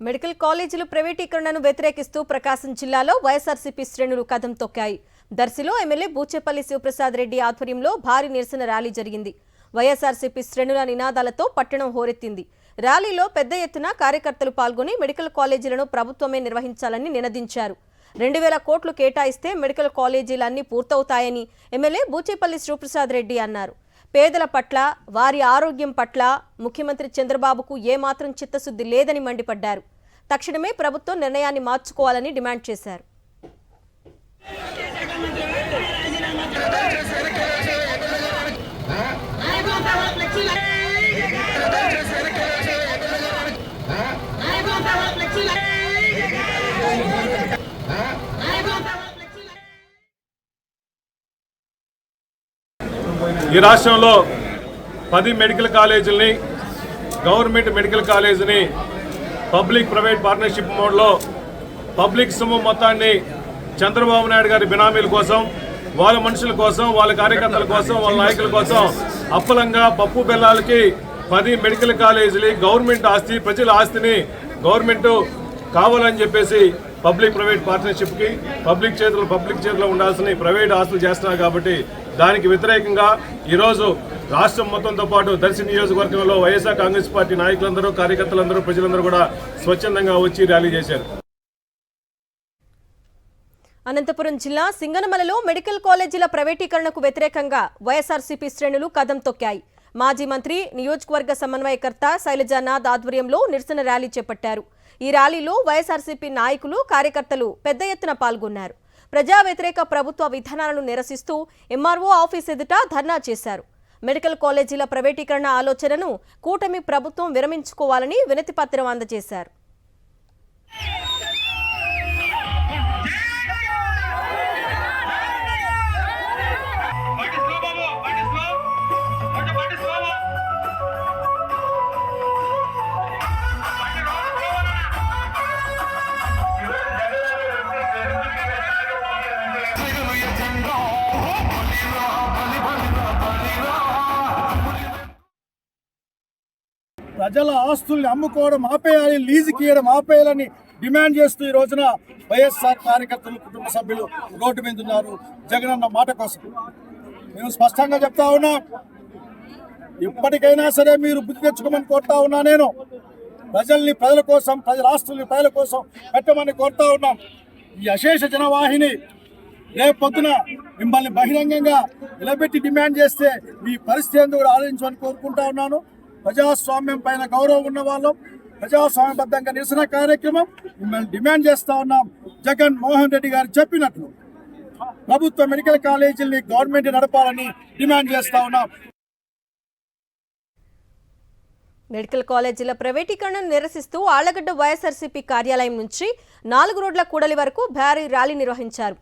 Medical కాలేజీలు ప్రైవేటీకరణను వ్యతిరేకిస్తూ ప్రకాశం జిల్లాలో వైఎస్ఆర్సీపీ శ్రేణులు కదం తొక్కాయి. దర్శిలో ఎమ్మెల్యే బూచేపల్లి శివప్రసాద్ రెడ్డి ఆధ్వర్యంలో భారీ నిరసన ర్యాలీ జరిగింది. వైఎస్ఆర్సీపీ శ్రేణుల నినాదాలతో పట్టణం హోరెత్తింది. ర్యాలీలో పెద్ద ఎత్తున కార్యకర్తలు పాల్గొని మెడికల్ కాలేజీలను ప్రభుత్వమే నిర్వహించాలని నినదించారు. 2000 కోట్లు కేటాయిస్తే మెడికల్ కాలేజీలన్నీ పూర్తవుతాయని ఎమ్మెల్యే బూచేపల్లి శివప్రసాద్ రెడ్డి అన్నారు. పేదల పట్ల, వారి ఆరోగ్యం పట్ల ముఖ్యమంత్రి చంద్రబాబుకు ఏమాత్రం చిత్తశుద్ధి లేదని మండిపడ్డారు. తక్షణమే ప్రభుత్వం నిర్ణయాన్ని మార్చుకోవాలని డిమాండ్ చేశారు. ఈ రాష్ట్రంలో 10 మెడికల్ కాలేజీలని, గవర్నమెంట్ మెడికల్ కాలేజీని పబ్లిక్ ప్రైవేట్ పార్ట్నర్షిప్ మోడ్లో పబ్లిక్ సొమ్ము మొత్తాన్ని చంద్రబాబు నాయుడు గారి బినామీల కోసం, వాళ్ళ మనుషుల కోసం, వాళ్ళ కార్యకర్తల కోసం, వాళ్ళ నాయకుల కోసం అప్పలంగా పప్పు బెల్లాలకి 10 మెడికల్ కాలేజీలు గవర్నమెంట్ ఆస్తి, ప్రజల ఆస్తిని గవర్నమెంట్ కావాలని చెప్పేసి పబ్లిక్ ప్రైవేట్ పార్ట్నర్షిప్కి పబ్లిక్ చేతిలో ఉండాల్సిన ప్రైవేట్ ఆస్తులు చేస్తున్నారు. కాబట్టి దానికి వ్యతిరేకంగా ఈరోజు రాష్ట్రం మొత్తంతో పాటు దర్శి నియోజకవర్గంలో వైఎస్ఆర్ కాంగ్రెస్ పార్టీ నాయకులందరూ, కార్యకర్తలందరూ, ప్రజలందరూ కూడా స్వచ్ఛందంగా వచ్చి ర్యాలీ చేశారు. అనంతపురం జిల్లా సింగనమలలో మెడికల్ కాలేజీల ప్రైవేటీకరణకు వ్యతిరేకంగా వైఎస్ఆర్సీపీ శ్రేణులు కదం తొక్కాయి. మాజీ మంత్రి, నియోజకవర్గ సమన్వయకర్త శైలజానాథ్ ఆధ్వర్యంలో నిరసన ర్యాలీ చేపట్టారు. ఈ ర్యాలీలో వైఎస్ఆర్సీపీ నాయకులు, కార్యకర్తలు పెద్ద ఎత్తున పాల్గొన్నారు. ప్రజా వ్యతిరేక ప్రభుత్వ విధానాలను నిరసిస్తూ ఎంఆర్ఓ ఆఫీస్ ఎదుట ధర్నా చేశారు. మెడికల్ కాలేజీల ప్రైవేటీకరణ ఆలోచనను కూటమి ప్రభుత్వం విరమించుకోవాలని వినతిపత్రం అందజేశారు. ప్రజల ఆస్తుల్ని అమ్ముకోవడం ఆపేయాలి, లీజుకి ఇవ్వడం ఆపేయాలని డిమాండ్ చేస్తూ ఈ రోజున వైఎస్ఆర్ కార్యకర్తలు, కుటుంబ సభ్యులు రోడ్డు మీద ఉన్నారు. జగనన్న మాట కోసం మేము స్పష్టంగా చెప్తా ఉన్నాం, ఇప్పటికైనా సరే మీరు బుద్ధి తెచ్చుకోమని కోరుతా ఉన్నా. నేను ప్రజల కోసం, ప్రజల ఆస్తుల్ని ప్రజల కోసం పెట్టమని కోరుతా ఉన్నాం. ఈ అశేష జనవాహిని రేపు పొద్దున మిమ్మల్ని బహిరంగంగా నిలబెట్టి డిమాండ్ చేస్తే మీ పరిస్థితి ఎందుకు కూడా ఆలోచించమని కోరుకుంటా ఉన్నాను. ప్రజాస్వామ్యం పైన గౌరవం ఉన్న వాళ్ళం, ప్రజాస్వామ్యబద్ధంగా నిరసన కార్యక్రమం మిమ్మల్ని డిమాండ్ చేస్తా ఉన్నాం. జగన్ మోహన్ రెడ్డి గారు చెప్పినట్లు ప్రభుత్వ మెడికల్ కాలేజీలని గవర్నమెంట్ నడపాలని డిమాండ్ చేస్తా ఉన్నాం. మెడికల్ కాలేజీల ప్రైవేటీకరణను నిరసిస్తూ ఆళ్లగడ్డ వైఎస్ఆర్సీపీ కార్యాలయం నుంచి 4 రోడ్ల కూడలి వరకు భారీ ర్యాలీ నిర్వహించారు.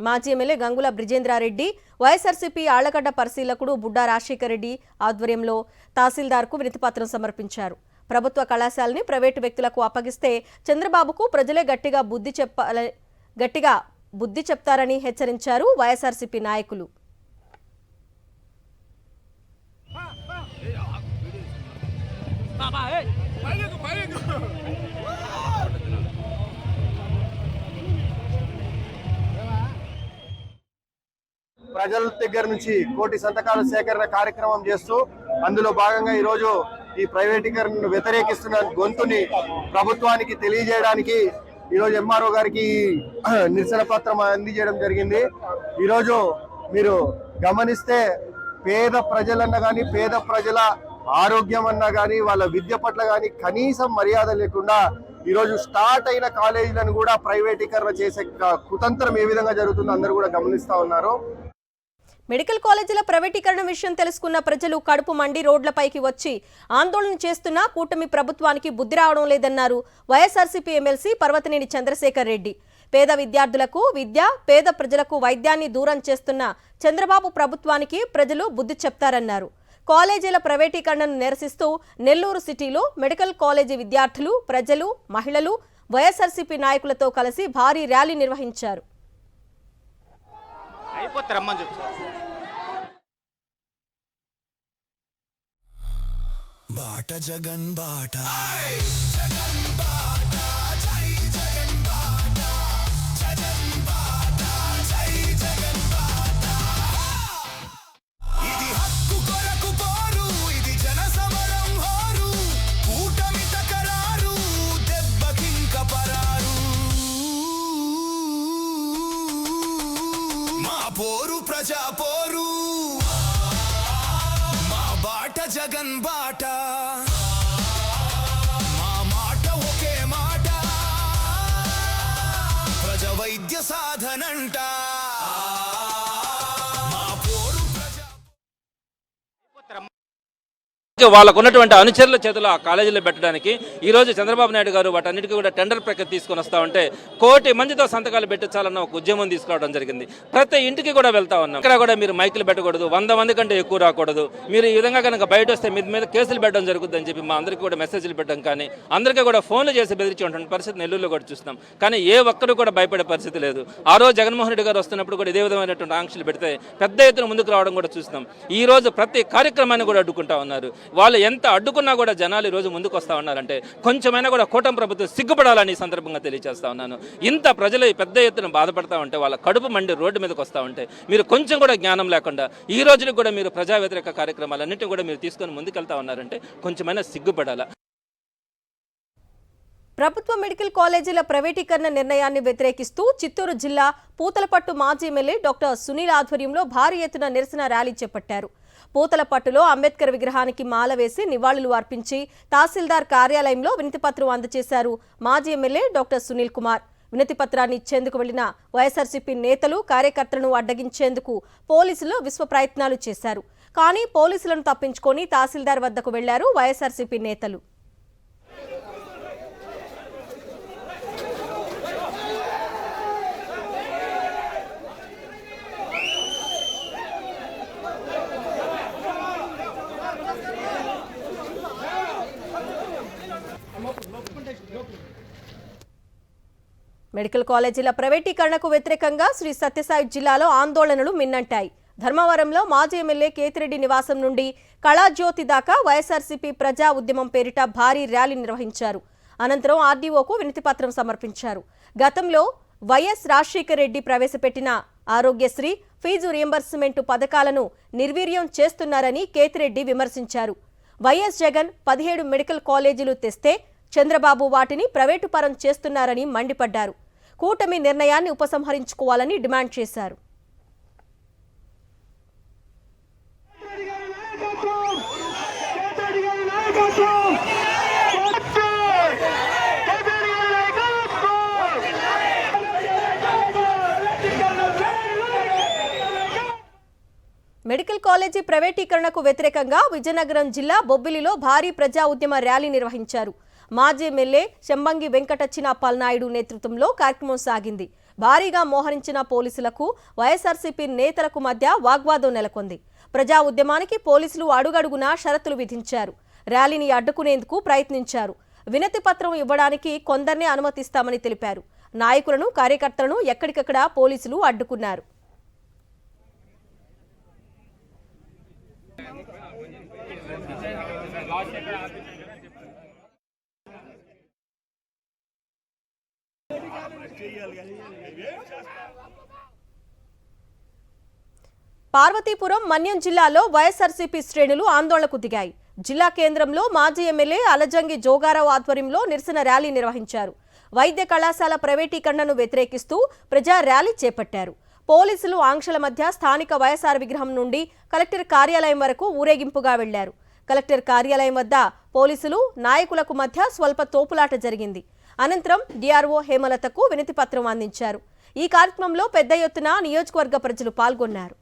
మాజీ ఎమ్మెల్యే గంగుల బ్రిజేంద్రారెడ్డి, వైఎస్ఆర్సీపీ ఆళ్లగడ్డ పరిశీలకుడు బుడ్డా రాజశేఖర్ రెడ్డి ఆధ్వర్యంలో తహసీల్దార్కు వినతిపత్రం సమర్పించారు. ప్రభుత్వ కళాశాలని ప్రైవేటు వ్యక్తులకు అప్పగిస్తే చంద్రబాబుకు ప్రజలే గట్టిగా బుద్ధి చెప్తారని హెచ్చరించారు వైఎస్ఆర్సీపీ నాయకులు. ప్రజల దగ్గర నుంచి కోటి సంతకాల సేకరణ కార్యక్రమం చేస్తూ అందులో భాగంగా ఈరోజు ఈ ప్రైవేటీకరణను వ్యతిరేకిస్తున్న గొంతుని ప్రభుత్వానికి తెలియజేయడానికి ఈరోజు ఎంఆర్ఓ గారికి నిరసన పత్రం అందజేయడం జరిగింది. ఈరోజు మీరు గమనిస్తే పేద ప్రజలన్నా కానీ, పేద ప్రజల ఆరోగ్యం అన్నా కానీ, వాళ్ళ విద్య పట్ల కానీ కనీసం మర్యాద లేకుండా ఈరోజు స్టార్ట్ అయిన కాలేజీలను కూడా ప్రైవేటీకరణ చేసే కుతంత్రం ఏ విధంగా జరుగుతుందో అందరూ కూడా గమనిస్తా ఉన్నారు. మెడికల్ కాలేజీల ప్రైవేటీకరణ విషయం తెలుసుకున్న ప్రజలు కడుపు మండి రోడ్లపైకి వచ్చి ఆందోళన చేస్తున్నా కూటమి ప్రభుత్వానికి బుద్ధి రావడం లేదన్నారు వైఎస్ఆర్సీపీ ఎమ్మెల్సీ పర్వతనేని చంద్రశేఖర్ రెడ్డి. పేద విద్యార్థులకు విద్య, పేద ప్రజలకు వైద్యాన్ని దూరం చేస్తున్న చంద్రబాబు ప్రభుత్వానికి ప్రజలు బుద్ధి చెప్తారన్నారు. కాలేజీల ప్రైవేటీకరణను నిరసిస్తూ నెల్లూరు సిటీలో మెడికల్ కాలేజీ విద్యార్థులు, ప్రజలు, మహిళలు వైఎస్ఆర్సీపీ నాయకులతో కలిసి భారీ ర్యాలీ నిర్వహించారు. బాట జగన్ బాట ప్రజా పోరు మా బాట జగన్ బాట మా మాట ఒకే మాట ప్రజ వైద్య సాధనంట మా పోరు ప్రజా వాళ్ళకు ఉన్నటువంటి అనుచరుల చేతిలో ఆ కాలేజీలో పెట్టడానికి ఈ రోజు చంద్రబాబు నాయుడు గారు వాటన్నిటికీ కూడా టెండర్ ప్రక్రియ తీసుకొని వస్తా ఉంటే 1,000,000 మందితో సంతకాలు పెట్టించాలన్న ఒక ఉద్యమం తీసుకోవడం జరిగింది. ప్రతి ఇంటికి కూడా వెళ్తా ఉన్నాం. ఇక్కడ కూడా మీరు మైకులు పెట్టకూడదు, 100 మంది కంటే ఎక్కువ రాకూడదు, మీరు ఈ విధంగా కనుక బయట వస్తే మీ మీద కేసులు పెట్టడం జరుగుతుందని చెప్పి మా అందరికీ కూడా మెసేజ్లు పెట్టడం కానీ అందరికీ కూడా ఫోన్లు చేసి బెదిరించేటువంటి పరిస్థితి నెల్లూరులో కూడా చూస్తున్నాం. కానీ ఏ ఒక్కరు కూడా భయపడే పరిస్థితి లేదు. ఆ రోజు జగన్మోహన్ రెడ్డి గారు వస్తున్నప్పుడు కూడా ఇదే విధమైనటువంటి ఆంక్షలు పెడితే పెద్ద ఎత్తున ముందుకు రావడం కూడా చూస్తున్నాం. ఈ రోజు ప్రతి కార్యక్రమాన్ని కూడా అడ్డుకుంటా ఉన్నారు. వాళ్ళు ఎంత అడ్డుకున్నా కూడా జనాలు ఈ రోజు ముందుకు వస్తా ఉన్నారంటే కొంచెమైనా కూడా కూటమి ప్రభుత్వం సిగ్గుపడాలని ఈ సందర్భంగా తెలియజేస్తా ఉన్నాను. ఇంత ప్రజలు పెద్ద ఎత్తున బాధపడతా ఉంటే వాళ్ళ కడుపు మండి రోడ్డు మీదకి వస్తూ ఉంటే మీరు కొంచెం కూడా జ్ఞానం లేకుండా ఈ రోజులకు కూడా మీరు ప్రజా వ్యతిరేక కార్యక్రమాలన్నింటినీ కూడా మీరు తీసుకొని ముందుకెళ్తా ఉన్నారంటే కొంచెమైనా సిగ్గుపడాలా. ప్రభుత్వ మెడికల్ కాలేజీల ప్రైవేటీకరణ నిర్ణయాన్ని వ్యతిరేకిస్తూ చిత్తూరు జిల్లా పూతలపట్టు మాజీ ఎమ్మెల్యే డాక్టర్ సునీల్ ఆధ్వర్యంలో భారీ ఎత్తున నిరసన ర్యాలీ చేపట్టారు. పూతలపట్టులో అంబేద్కర్ విగ్రహానికి మాల వేసి నివాళులు అర్పించి తహసీల్దార్ కార్యాలయంలో వినతిపత్రం అందజేశారు మాజీ ఎమ్మెల్యే డాక్టర్ సునీల్ కుమార్. వినతిపత్రాన్ని ఇచ్చేందుకు వెళ్లిన వైఎస్ఆర్సీపీ నేతలు కార్యకర్తలను అడ్డగించేందుకు పోలీసులు విశ్వ ప్రయత్నాలు చేశారు. కానీ పోలీసులను తప్పించుకొని తహసీల్దార్ వద్దకు వెళ్లారు వైఎస్ఆర్సీపీ నేతలు. మెడికల్ కాలేజీల ప్రైవేటీకరణకు వ్యతిరేకంగా శ్రీ సత్యసాయి జిల్లాలో ఆందోళనలు మిన్నంటాయి. ధర్మవరంలో మాజీ ఎమ్మెల్యే కేతిరెడ్డి నివాసం నుండి కళాజ్యోతి దాకా వైఎస్ఆర్సీపీ ప్రజా ఉద్యమం పేరిట భారీ ర్యాలీ నిర్వహించారు. అనంతరం ఆర్డీఓకు వినతిపత్రం సమర్పించారు. గతంలో వైఎస్ రాజశేఖర్ రెడ్డి ప్రవేశపెట్టిన ఆరోగ్యశ్రీ, ఫీజు రియంబర్స్మెంట్ పథకాలను నిర్వీర్యం చేస్తున్నారని కేతిరెడ్డి విమర్శించారు. వైఎస్ జగన్ 17 మెడికల్ కాలేజీలు తెస్తే చంద్రబాబు వాటిని ప్రైవేటు పరం చేస్తున్నారని మండిపడ్డారు. కూటమి నిర్ణయాన్ని ఉపసంహరించుకోవాలని డిమాండ్ చేశారు. మెడికల్ కాలేజీ ప్రైవేటీకరణకు వ్యతిరేకంగా విజయనగరం జిల్లా బొబ్బిలిలో భారీ ప్రజా ఉద్యమ ర్యాలీ నిర్వహించారు. మాజీ ఎమ్మెల్యే శంబంగి వెంకటచ్చినప్పల్ నాయుడు నేతృత్వంలో కార్యక్రమం సాగింది. భారీగా మోహరించిన పోలీసులకు వైఎస్ఆర్సీపీ నేతలకు మధ్య వాగ్వాదం నెలకొంది. ప్రజా ఉద్యమానికి పోలీసులు అడుగడుగునా షరతులు విధించారు. ర్యాలీని అడ్డుకునేందుకు ప్రయత్నించారు. వినతి పత్రం ఇవ్వడానికి కొందరినే అనుమతిస్తామని తెలిపారు. నాయకులను, కార్యకర్తలను ఎక్కడికక్కడ పోలీసులు అడ్డుకున్నారు. పార్వతీపురం, మన్యం జిల్లాలో వైఎస్ఆర్సీపీ శ్రేణులు ఆందోళనకు దిగాయి. జిల్లా కేంద్రంలో మాజీ ఎమ్మెల్యే అలజంగి జోగారావు ఆధ్వర్యంలో నిరసన ర్యాలీ నిర్వహించారు. వైద్య కళాశాల ప్రైవేటీకరణను వ్యతిరేకిస్తూ ప్రజా ర్యాలీ చేపట్టారు. పోలీసులు ఆంక్షల మధ్య స్థానిక వైఎస్ఆర్ విగ్రహం నుండి కలెక్టర్ కార్యాలయం వరకు ఊరేగింపుగా వెళ్లారు. కలెక్టర్ కార్యాలయం వద్ద పోలీసులు, నాయకులకు మధ్య స్వల్ప తోపులాట జరిగింది. అనంతరం డిఆర్ఓ హేమలతకు వినతి పత్రం అందించారు. ఈ కార్యక్రమంలో పెద్ద ఎత్తున నియోజకవర్గ ప్రజలు పాల్గొన్నారు.